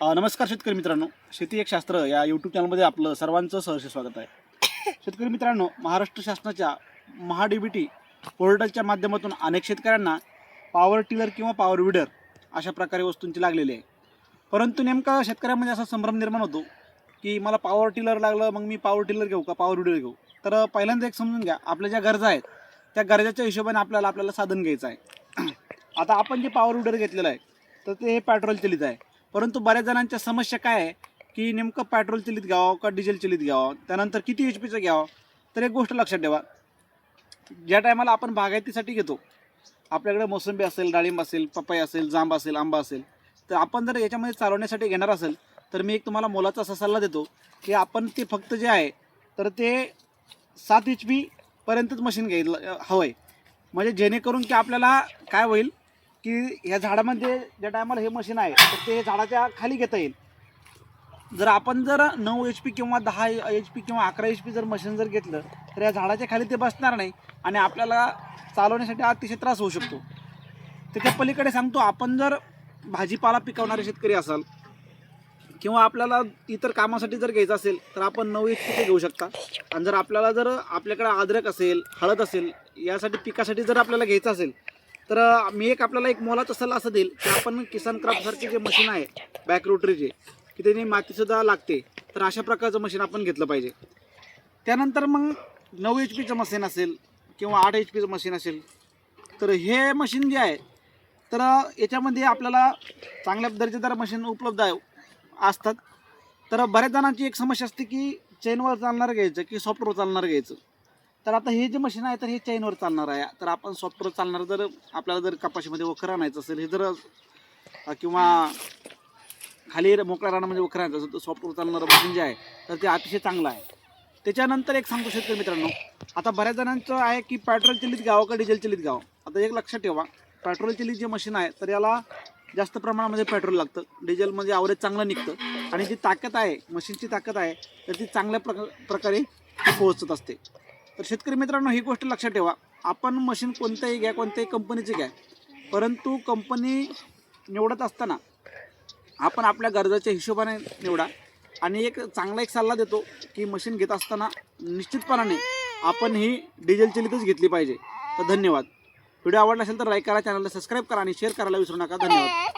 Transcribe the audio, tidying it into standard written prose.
नमस्कार शेतकरी मित्रांनो, शेती एक शास्त्र या यूट्यूब चॅनलमध्ये आपलं सर्वांचं सहर्ष स्वागत आहे. शेतकरी मित्रांनो, महाराष्ट्र शासनाच्या महा-डी-बी-टी पोर्टलच्या माध्यमातून अनेक शेतकऱ्यांना पॉवर टिलर किंवा पॉवर विडर अशा प्रकारे वस्तूंची लागलेली आहे. परंतु नेमका शेतकऱ्यांमध्ये असा संभ्रम निर्माण होतो की मला पॉवर टिलर लागलं, मग मी पॉवर टिलर घेऊ का पॉवर विडर घेऊ. तर पहिल्यांदा एक समजून घ्या, आपल्या ज्या गरजा आहेत त्या गरजेच्या हिशोबाने आपल्याला साधन घ्यायचं आहे. आता आपण जे पॉवर विडर घेतलेलं आहे तर ते पेट्रोल चालित आहे. परंतु बऱ्याच जणांच्या समस्या काय आहे की नेमकं पेट्रोल चालित घ्यावं का डिझेल चालित घ्यावं, त्यानंतर किती HP घ्यावं. तर एक गोष्ट लक्षात ठेवा, ज्या टायमाला आपण बागायतीसाठी घेतो, आपल्याकडे मोसंबी असेल, डाळिंब असेल, पपई असेल, जांब असेल, आंबा असेल, तर आपण जर याच्यामध्ये चालवण्यासाठी घेणार असेल तर मी एक तुम्हाला मोलाचा असा सल्ला देतो की आपण ते फक्त जे आहे तर ते 7 HP पर्यंतच मशीन घ्यायला हवं आहे. म्हणजे जेणेकरून की आपल्याला काय होईल की ह्या झाडामध्ये ज्या टायमाला हे मशीन आहे तर ते झाडाच्या खाली घेता येईल. जर आपण 9 HP किंवा 10 HP किंवा 11 HP जर मशीन जर घेतलं तर या झाडाच्या खाली ते बसणार नाही आणि आपल्याला चालवण्यासाठी अतिशय त्रास होऊ शकतो. त्याच्या पलीकडे सांगतो, आपण जर भाजीपाला पिकवणारे शेतकरी असाल किंवा आपल्याला इतर कामासाठी जर घ्यायचं असेल तर आपण 9 HP घेऊ शकता. आणि जर आपल्याकडे अद्रक असेल, हळद असेल, यासाठी पिकासाठी जर आपल्याला घ्यायचं असेल तर मी आपल्याला एक मोलाचा सल्ला असं देईल की आपण किसान क्राफ्टसारखे जे मशीन आहे बॅक रोटरीचे, की त्याने मातीसुद्धा लागते, तर अशा प्रकारचं मशीन आपण घेतलं पाहिजे. त्यानंतर मग 9 HP मशीन असेल किंवा 8 HP मशीन असेल तर हे मशीन जे आहे तर याच्यामध्ये आपल्याला चांगल्या दर्जेदार मशीन उपलब्ध असतात. तर बऱ्याच जणांची एक समस्या असते की चेनवर चालणार घ्यायचं की सॉफ्टवर चालणार घ्यायचं. तर आता हे जे मशीन आहे तर हे चेनवर चालणार आहे. तर आपण सॉफ्टवर चालणार जर आपल्याला जर कपाशीमध्ये वखर आणायचं असेल, हे जर किंवा खाली मोकळ्या रानामध्ये वखर आणायचं असेल तर सॉफ्टवर चालणारं मशीन जे आहे तर ते अतिशय चांगलं आहे. त्याच्यानंतर एक सांगतो शेतकरी मित्रांनो, आता बऱ्याच जणांचं आहे की पेट्रोल चालित घ्यावं का डिझेल चालित घ्यावं. आता एक लक्षात ठेवा, पेट्रोल चालित जे मशीन आहे तर याला जास्त प्रमाणामध्ये पेट्रोल लागतं, डिझेलमध्ये ॲव्हरेज चांगलं निघतं आणि जी ताकद आहे मशीनची ताकद आहे तर ती चांगल्या प्रकारे पोहोचत असते. तर शेतकरी मित्रांनो, ही गोष्ट लक्षात ठेवा, आपण मशीन कोणत्याही घ्या, कोणत्याही कंपनीची घ्या, परंतु कंपनी निवडत असताना आपण आपल्या गरजेच्या हिशोबाने निवडा. आणि एक चांगला सल्ला देतो की मशीन घेत असताना निश्चितपणाने आपण ही डिझेल चालितच घेतली पाहिजे. तर धन्यवाद. व्हिडिओ आवडला असेल तर लाईक करा, चॅनलला सबस्क्राईब करा आणि शेअर करायला विसरू नका. धन्यवाद.